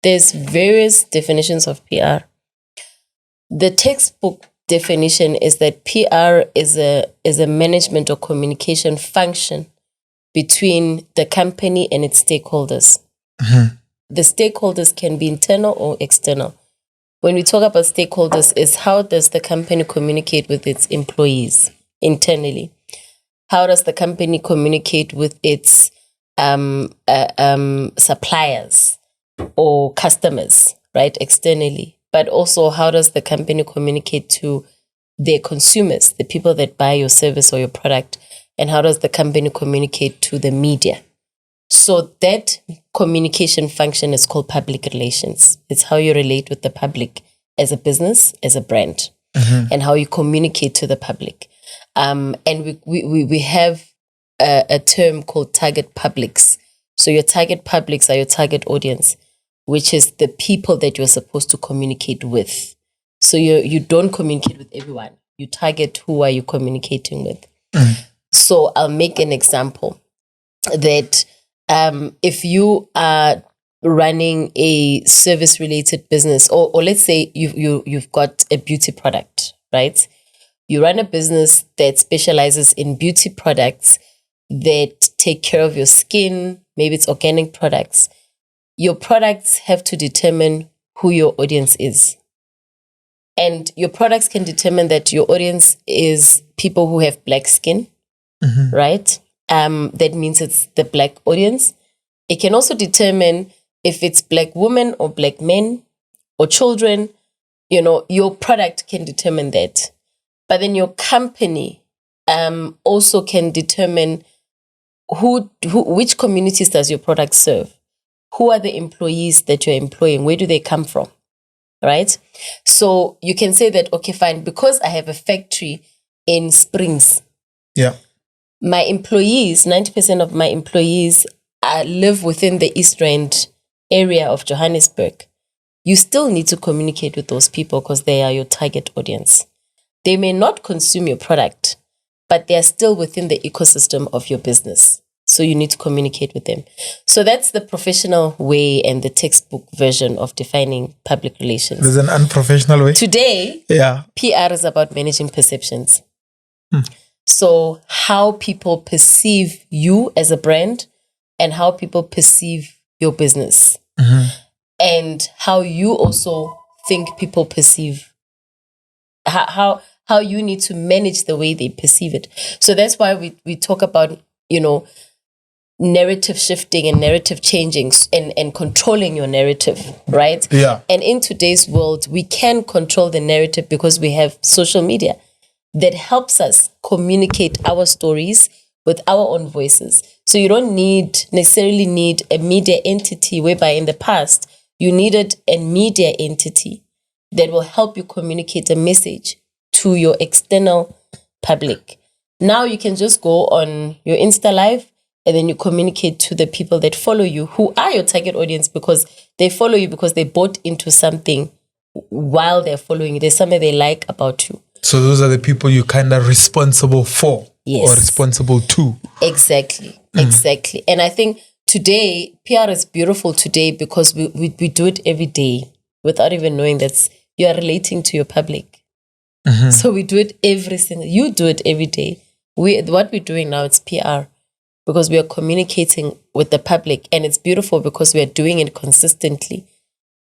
there's various definitions of PR. The textbook definition is that PR is a management or communication function between the company and its stakeholders. The stakeholders can be internal or external. When we talk about stakeholders, is how does the company communicate with its employees internally? How does the company communicate with its suppliers or customers, right, externally? But also, how does the company communicate to their consumers, the people that buy your service or your product? And how does the company communicate to the media? So that communication function is called public relations. It's how you relate with the public as a business, as a brand, and how you communicate to the public. And we have a term called target publics. So your target publics are your target audience, which is the people that you're supposed to communicate with. So you don't communicate with everyone. You target who are you communicating with. So I'll make an example that if you are running a service-related business, or let's say you've got a beauty product, right? You run a business that specializes in beauty products that take care of your skin. Maybe it's organic products. Your products have to determine who your audience is. And your products can determine that your audience is people who have black skin, right? That means it's the black audience. It can also determine if it's black women or black men or children. You know, your product can determine that. But then your company also can determine which communities does your product serve? Who are the employees that you're employing? Where do they come from? Right? So you can say that, okay, fine, because I have a factory in Springs. Yeah. My employees, 90% of my employees live within the East Rand area of Johannesburg. You still need to communicate with those people because they are your target audience. They may not consume your product, but they are still within the ecosystem of your business. So you need to communicate with them. So that's the professional way and the textbook version of defining public relations. There's an unprofessional way. Today, PR is about managing perceptions. So how people perceive you as a brand and how people perceive your business. And how you also think people perceive, how you need to manage the way they perceive it. So that's why we talk about, narrative shifting and narrative changing and controlling your narrative, right? Yeah. And in today's world, we can control the narrative because we have social media that helps us communicate our stories with our own voices. So you don't necessarily need a media entity, whereby in the past, you needed a media entity that will help you communicate a message to your external public. Now you can just go on your Insta Live and then you communicate to the people that follow you, who are your target audience, because they follow you because they bought into something while they're following you. There's something they like about you. So those are the people you're kind of responsible for. Yes. Or responsible to. Exactly. And I think today, PR is beautiful today because we do it every day without even knowing that you are relating to your public. So we do it you do it every day. What we're doing now, it's PR because we are communicating with the public, and it's beautiful because we are doing it consistently.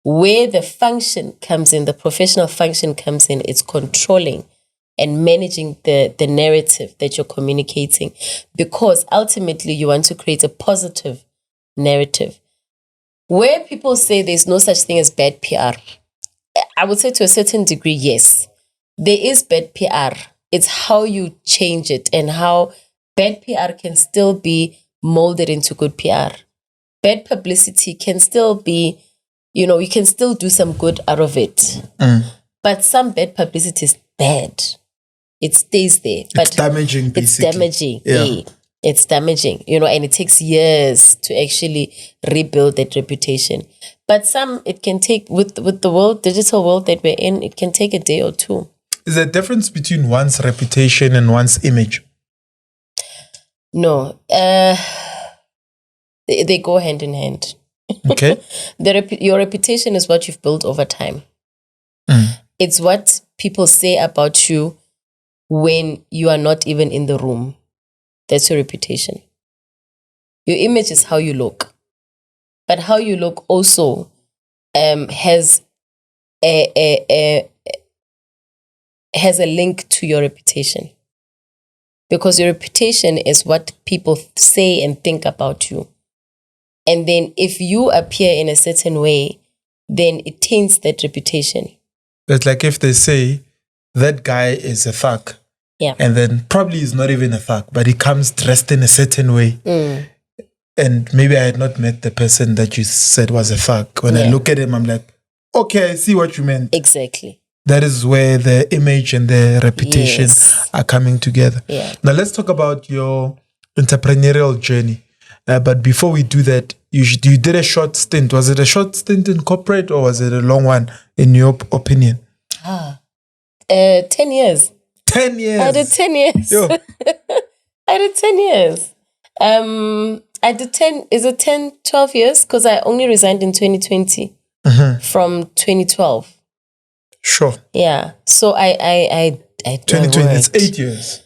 Where the function comes in, the professional function comes in, it's controlling and managing the narrative that you're communicating, because ultimately you want to create a positive narrative. Where people say there's no such thing as bad PR, I would say to a certain degree, yes, there is bad PR. It's how you change it and how bad PR can still be molded into good PR. Bad publicity can still be, you can still do some good out of it. But some bad publicity is bad. It stays there. But it's damaging, basically. It's damaging. Yeah. It's damaging, and it takes years to actually rebuild that reputation. But some, it can take, with the digital world that we're in, it can take a day or two. Is there a difference between one's reputation and one's image? No. They go hand in hand. Okay. Your reputation is what you've built over time. Mm. It's what people say about you when you are not even in the room. That's your reputation. Your image is how you look. But how you look also has has a link to your reputation. Because your reputation is what people say and think about you. And then if you appear in a certain way, then it taints that reputation. It's like if they say that guy is a thug, Yeah. and then probably he's not even a thug, but he comes dressed in a certain way. And maybe I had not met the person that you said was a thug. When I look at him, I'm like, okay, I see what you meant. Exactly. That is where the image and the reputation are coming together. Yeah. Now let's talk about your entrepreneurial journey. But before we do that, you did a short stint. Was it a short stint in corporate or was it a long one, in your opinion? 10 years. 10 years? I did 10 years. Yo. I did 10 years. I did 10, is it 10, 12 years? Because I only resigned in 2020 from 2012. Sure. Yeah. So I 2020, it's 8 years.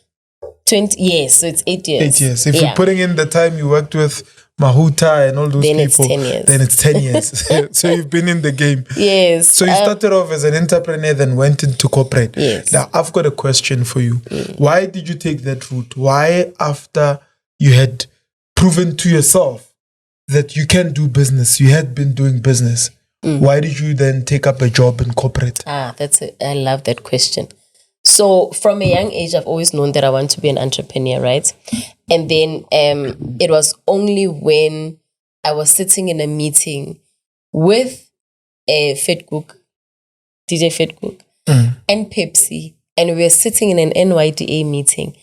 20, yes, so it's 8 years. 8 years. If you're putting in the time you worked with Mahuta and all those then people, it's 10 years. Then it's 10 years. So you've been in the game. Yes. So you started off as an entrepreneur, then went into corporate. Yes. Now, I've got a question for you. Why did you take that route? Why, after you had proven to yourself that you can do business, you had been doing business, why did you then take up a job in corporate? I love that question. So from a young age, I've always known that I want to be an entrepreneur, right? And then it was only when I was sitting in a meeting with a Fitcook, DJ Fitcook, and Pepsi, and we were sitting in an NYDA meeting,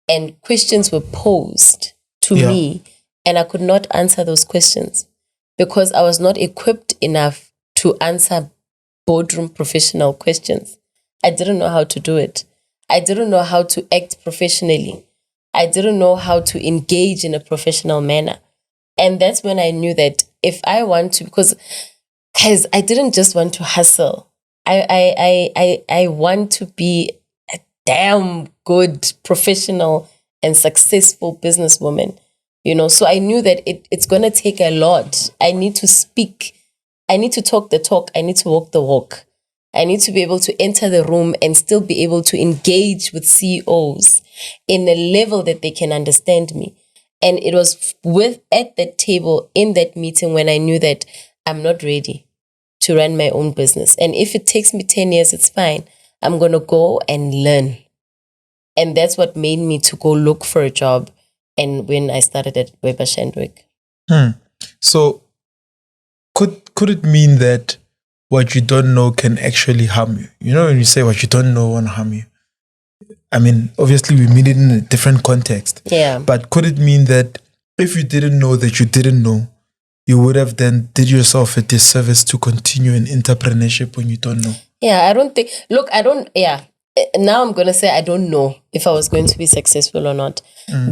and questions were posed to me, and I could not answer those questions because I was not equipped enough to answer boardroom professional questions. I didn't know how to do it. I didn't know how to act professionally. I didn't know how to engage in a professional manner. And that's when I knew that if I want to, because I didn't just want to hustle. I want to be a damn good professional and successful businesswoman. You know, so I knew that it's going to take a lot. I need to speak. I need to talk the talk. I need to walk the walk. I need to be able to enter the room and still be able to engage with CEOs in a level that they can understand me. And it was at that table in that meeting when I knew that I'm not ready to run my own business. And if it takes me 10 years, it's fine. I'm going to go and learn. And that's what made me to go look for a job. And when I started at Weber Shandwick. So could it mean that what you don't know can actually harm you? You know, when you say what you don't know won't harm you. I mean, obviously we mean it in a different context. Yeah. But could it mean that if you didn't know that you didn't know, you would have then did yourself a disservice to continue in entrepreneurship when you don't know? Yeah, I don't think, now I'm going to say I don't know if I was going to be successful or not.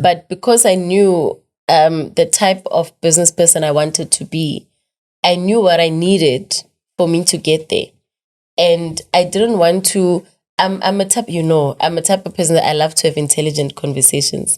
But because I knew the type of business person I wanted to be, I knew what I needed for me to get there. And I didn't want to, I'm a type of person that I love to have intelligent conversations